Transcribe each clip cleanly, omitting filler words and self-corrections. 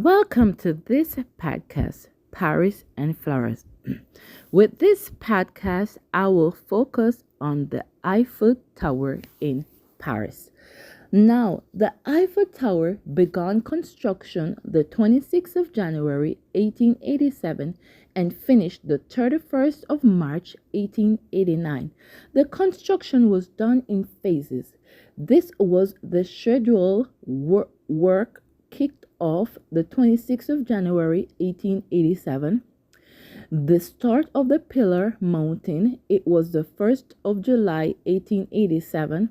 Welcome to this podcast, Paris and Flowers. With this podcast, I will focus on the Eiffel Tower in Paris. Now, the Eiffel Tower began construction the 26th of January 1887 and finished the 31st of March 1889. The construction was done in phases. This was the scheduled work kicked off the 26th of January 1887. The start of the pillar mounting, it was the 1st of July 1887.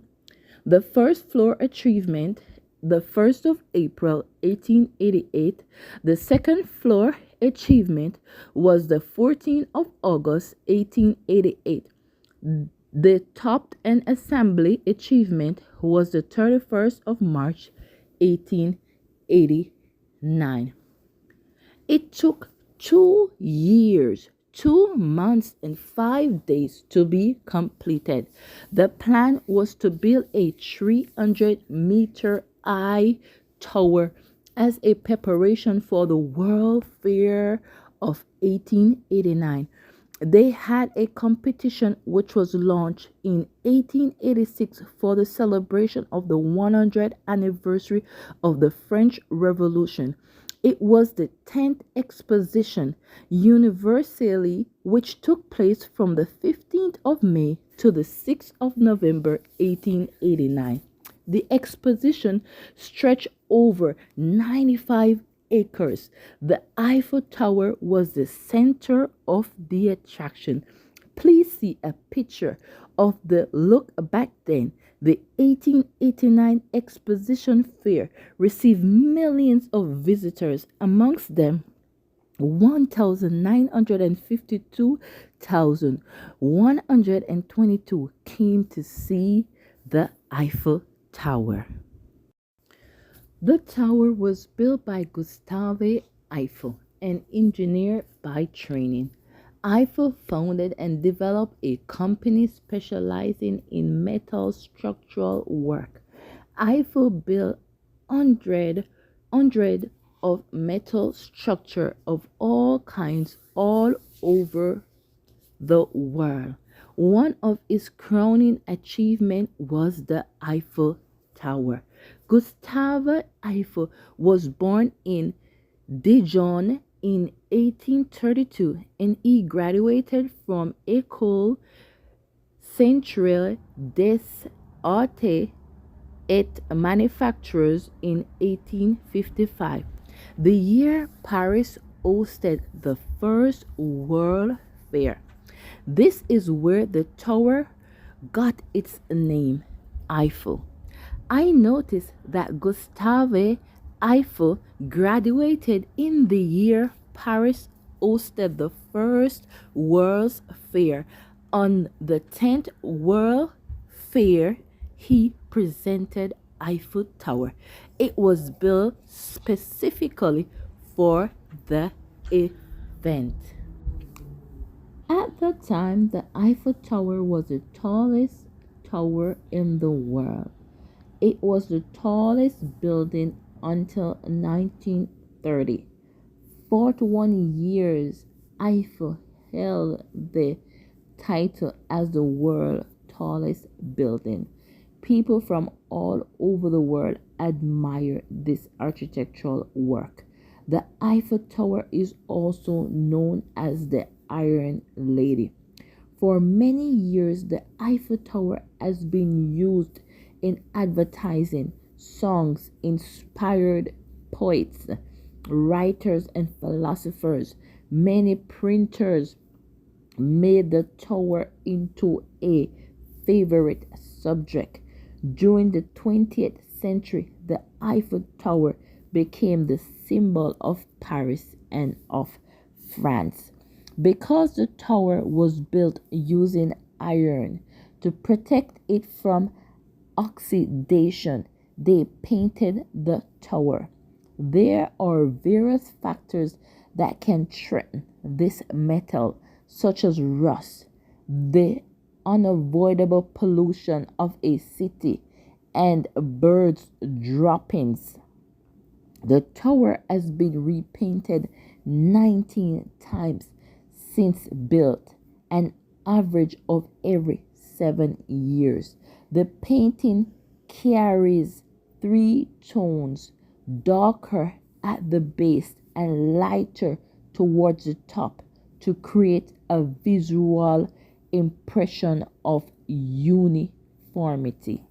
The first floor achievement, the 1st of April 1888. The second floor achievement was the 14th of August 1888. The top and assembly achievement was the 31st of March 1889. It took 2 years, 2 months, and 5 days to be completed. The plan was to build a 300-meter high tower as a preparation for the World Fair of 1889. They had a competition which was launched in 1886 for the celebration of the 100th anniversary of the French Revolution. It was the 10th exposition universally, which took place from the 15th of May to the 6th of November 1889. The exposition stretched over 95 acres. The Eiffel Tower was the center of the attraction. Please see a picture of the look back then. The 1889 Exposition Fair received millions of visitors, amongst them 1,952,122 came to see the Eiffel Tower. The tower was built by Gustave Eiffel, an engineer by training. Eiffel founded and developed a company specializing in metal structural work. Eiffel built hundred of metal structure of all kinds all over the world. One of his crowning achievements was the Eiffel Tower. Gustave Eiffel was born in Dijon in 1832 and he graduated from École Centrale des Arts et Manufactures in 1855. The year Paris hosted the first World Fair. This is where the tower got its name, Eiffel. I noticed that Gustave Eiffel graduated in the year Paris hosted the first World's Fair. On the 10th World Fair, he presented Eiffel Tower. It was built specifically for the event. At the time, the Eiffel Tower was the tallest tower in the world. It was the tallest building until 1930. 41 years, Eiffel held the title as the world's tallest building. People from all over the world admire this architectural work. The Eiffel Tower is also known as the Iron Lady. For many years, the Eiffel Tower has been used in advertising. Songs inspired poets, writers, and philosophers. Many printers made the tower into a favorite subject. During the 20th century, the Eiffel Tower became the symbol of Paris and of France. Because the tower was built using iron to protect it from oxidation, they painted the tower. There are various factors that can threaten this metal, such as rust, the unavoidable pollution of a city, and birds' droppings. The tower has been repainted 19 times since built, an average of every 7 years. The painting carries three tones, darker at the base and lighter towards the top, to create a visual impression of uniformity.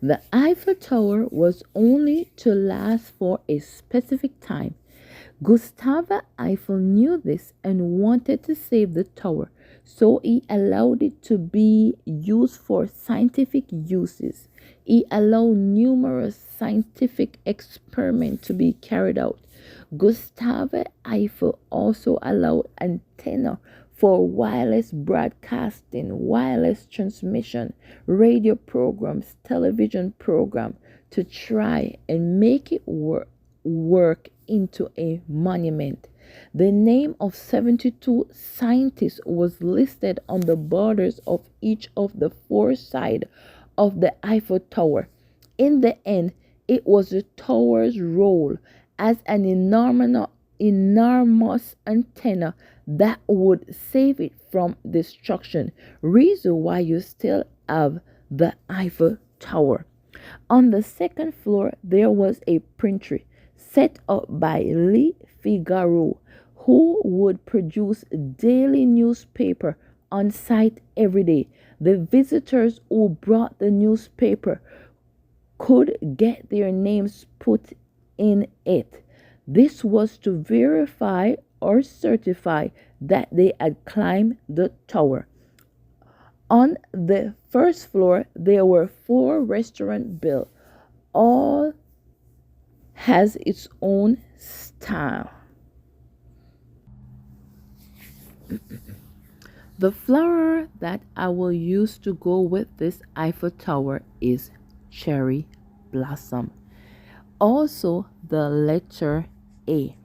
The Eiffel Tower was only to last for a specific time. Gustave Eiffel knew this and wanted to save the tower, so he allowed it to be used for scientific uses. He allowed numerous scientific experiments to be carried out. Gustave Eiffel also allowed antenna for wireless broadcasting, wireless transmission, radio programs, television program, to try and make it work into a monument. The name of 72 scientists was listed on the borders of each of the four sides of the Eiffel Tower. In the end, it was the tower's role as an enormous antenna that would save it from destruction. Reason why you still have the Eiffel Tower. On the second floor, there was a printery set up by Le Figaro, who would produce daily newspaper on site every day. The visitors who brought the newspaper could get their names put in it. This was to verify or certify that they had climbed the tower. On the first floor, there were four restaurants built. All has its own style. The flower that I will use to go with this Eiffel Tower is cherry blossom. Also, the letter A.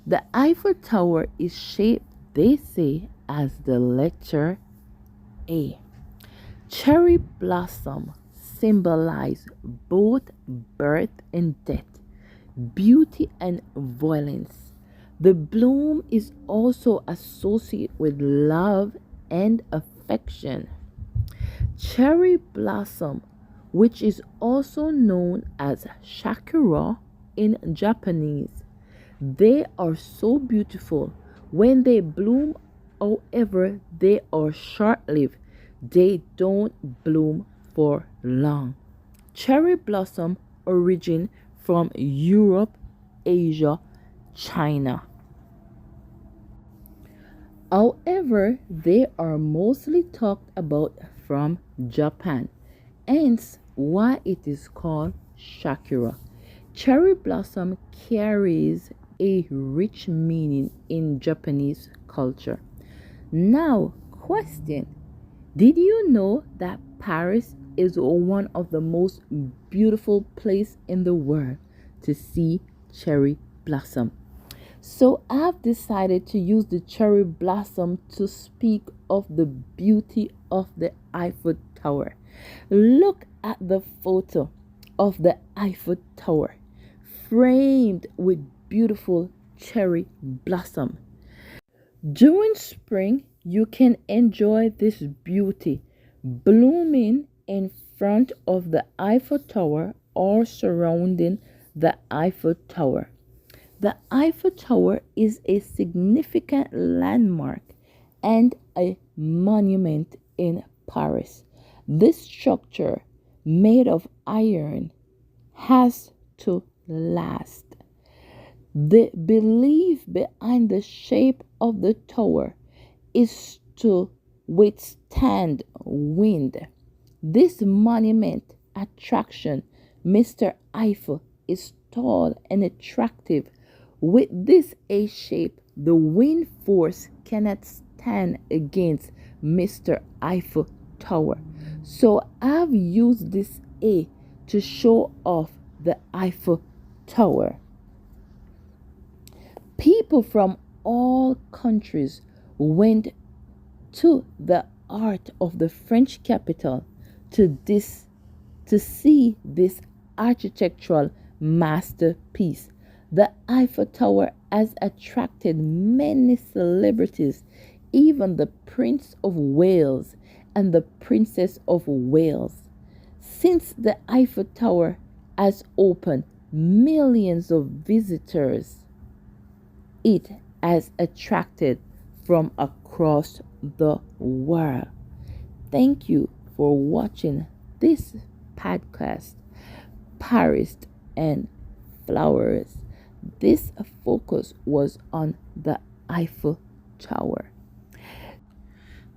The Eiffel Tower is shaped, they say, as the letter A. Cherry blossom symbolize both birth and death, beauty and violence. The bloom is also associated with love and affection. Cherry blossom, which is also known as sakura in Japanese, they are so beautiful when they bloom. However, they are short-lived. They don't bloom for long. Cherry blossom origin from Europe, Asia, China. However, they are mostly talked about from Japan, hence why it is called sakura. Cherry blossom carries a rich meaning in Japanese culture. Now, question. Did you know that Paris is one of the most beautiful places in the world to see cherry blossom? So I've decided to use the cherry blossom to speak of the beauty of the Eiffel Tower. Look at the photo of the Eiffel Tower, framed with beautiful cherry blossom. During spring, you can enjoy this beauty blooming in front of the Eiffel Tower or surrounding the Eiffel Tower. The Eiffel Tower is a significant landmark and a monument in Paris. This structure, made of iron, has to last. The belief behind the shape of the tower is to withstand wind. This monument attraction, Mr. Eiffel, is tall and attractive. With this A shape, the wind force cannot stand against Mr. Eiffel Tower. So I've used this A to show off the Eiffel Tower. People from all countries went to the heart of the French capital to see this architectural masterpiece. The Eiffel Tower has attracted many celebrities, even the Prince of Wales and the Princess of Wales. Since the Eiffel Tower has opened millions of visitors, it has attracted from across the world. Thank you for watching this podcast, Paris and Flowers. This focus was on the Eiffel Tower.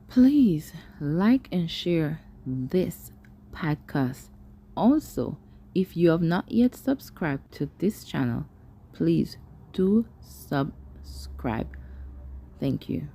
Please like and share this podcast. Also, if you have not yet subscribed to this channel, please do subscribe. Thank you.